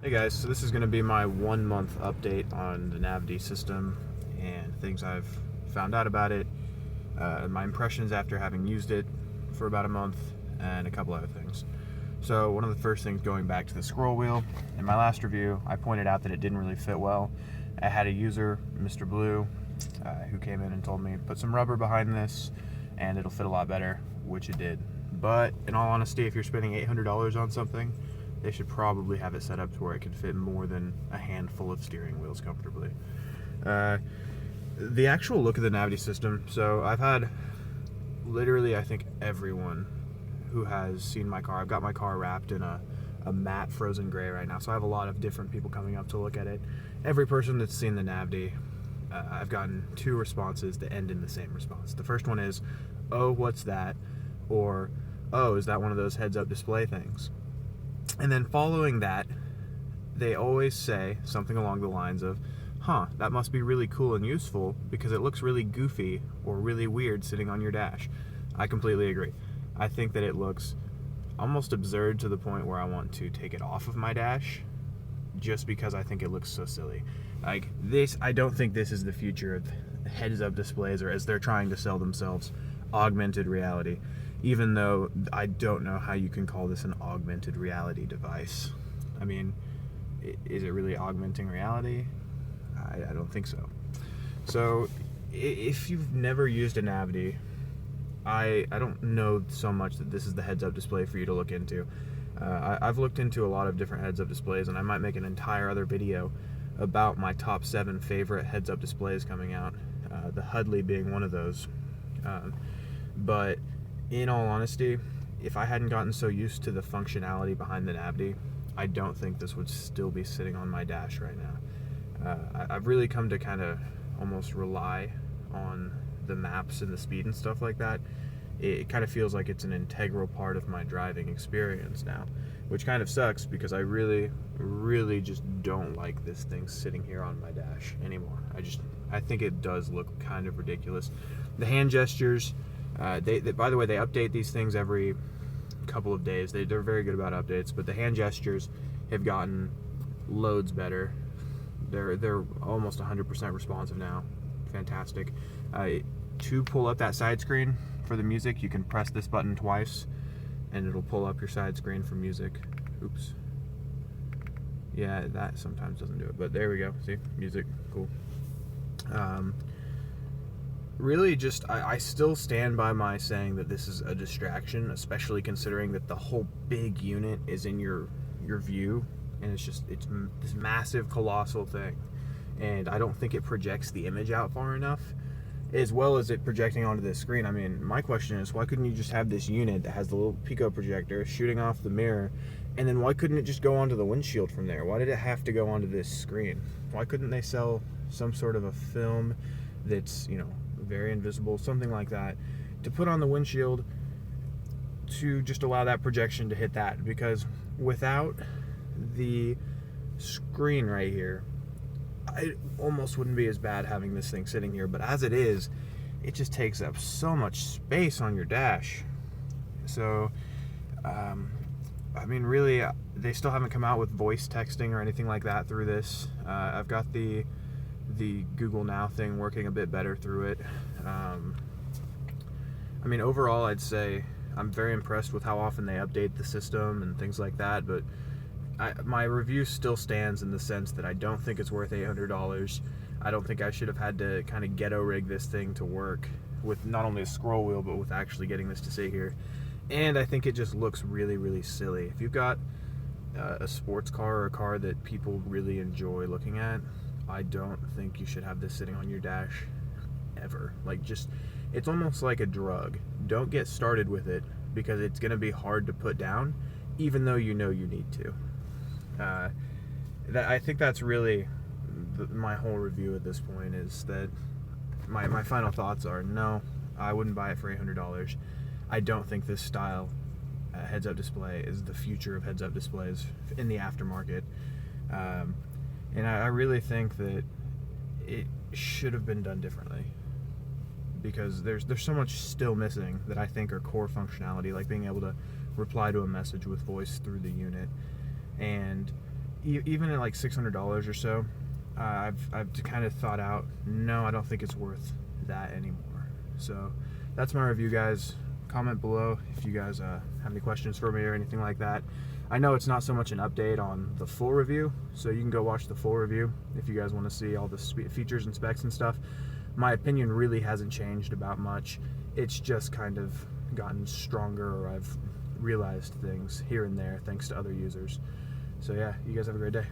Hey guys, so this is going to be my 1 month update on the Navdy system and things I've found out about it, my impressions after having used it for about a month, and a couple other things. So one of the first things, going back to the scroll wheel, in my last review I pointed out that it didn't really fit well. I had a user, Mr. Blue, who came in and told me put some rubber behind this and it'll fit a lot better, which it did. But in all honesty, if you're spending $800 on something, they should probably have it set up to where it can fit more than a handful of steering wheels comfortably. The actual look of the Navdy system, so I've had literally, I think, everyone who has seen my car. I've got my car wrapped in a matte frozen gray right now, so I have a lot of different people coming up to look at it. Every person that's seen the Navdy, I've gotten two responses that end in the same response. The first one is, "Oh, what's that?" Or, "Oh, is that one of those heads-up display things?" And then following that, they always say something along the lines of, "Huh, that must be really cool and useful because it looks really goofy or really weird sitting on your dash." I completely agree. I think that it looks almost absurd to the point where I want to take it off of my dash just because I think it looks so silly. Like this, I don't think this is the future of heads-up displays, or as they're trying to sell themselves, augmented reality. Even though I don't know how you can call this an augmented reality device. I mean, is it really augmenting reality? I don't think so. So if you've never used a Navdy, I don't know so much that this is the heads-up display for you to look into. I've looked into a lot of different heads-up displays, and I might make an entire other video about my top 7 favorite heads-up displays coming out, the Hudley being one of those. But in all honesty, if I hadn't gotten so used to the functionality behind the Navdy, I don't think this would still be sitting on my dash right now. I've really come to kind of almost rely on the maps and the speed and stuff like that. It kind of feels like it's an integral part of my driving experience now, which kind of sucks because I really just don't like this thing sitting here on my dash anymore. I think it does look kind of ridiculous. The hand gestures, they by the way, they update these things every couple of days. They're very good about updates, but the hand gestures have gotten loads better. They're almost 100% responsive now. Fantastic. To pull up that side screen for the music, you can press this button twice and it'll pull up your side screen for music. Oops. Yeah, that sometimes doesn't do it, but there we go. See, music, cool. Really just, I still stand by my saying that this is a distraction, especially considering that the whole big unit is in your view, and it's this massive, colossal thing. And I don't think it projects the image out far enough, as well as it projecting onto this screen. I mean, my question is, why couldn't you just have this unit that has the little Pico projector shooting off the mirror, and then why couldn't it just go onto the windshield from there? Why did it have to go onto this screen? Why couldn't they sell some sort of a film that's, very invisible, something like that, to put on the windshield to just allow that projection to hit that? Because without the screen right here, it almost wouldn't be as bad having this thing sitting here, but as it is, it just takes up so much space on your dash. So I mean, really, they still haven't come out with voice texting or anything like that through this. I've got the Google Now thing working a bit better through it. I mean, overall, I'd say I'm very impressed with how often they update the system and things like that, but my review still stands in the sense that I don't think it's worth $800. I don't think I should have had to kind of ghetto rig this thing to work with not only a scroll wheel, but with actually getting this to sit here. And I think it just looks really silly. If you've got a sports car or a car that people really enjoy looking at, I don't think you should have this sitting on your dash ever. Like, just, it's almost like a drug. Don't get started with it because it's going to be hard to put down, even though you know you need to. I think that's really my whole review at this point, is that my final thoughts are, no, I wouldn't buy it for $800. I don't think this style heads-up display is the future of heads-up displays in the aftermarket. And I really think that it should have been done differently, because there's so much still missing that I think are core functionality, like being able to reply to a message with voice through the unit, and even at like $600 or so, I've kind of thought out, no, I don't think it's worth that anymore. So that's my review, guys. Comment below if you guys have any questions for me or anything like that. I know it's not so much an update on the full review, so you can go watch the full review if you guys want to see all the features and specs and stuff. My opinion really hasn't changed about much. It's just kind of gotten stronger, or I've realized things here and there thanks to other users. So yeah, you guys have a great day.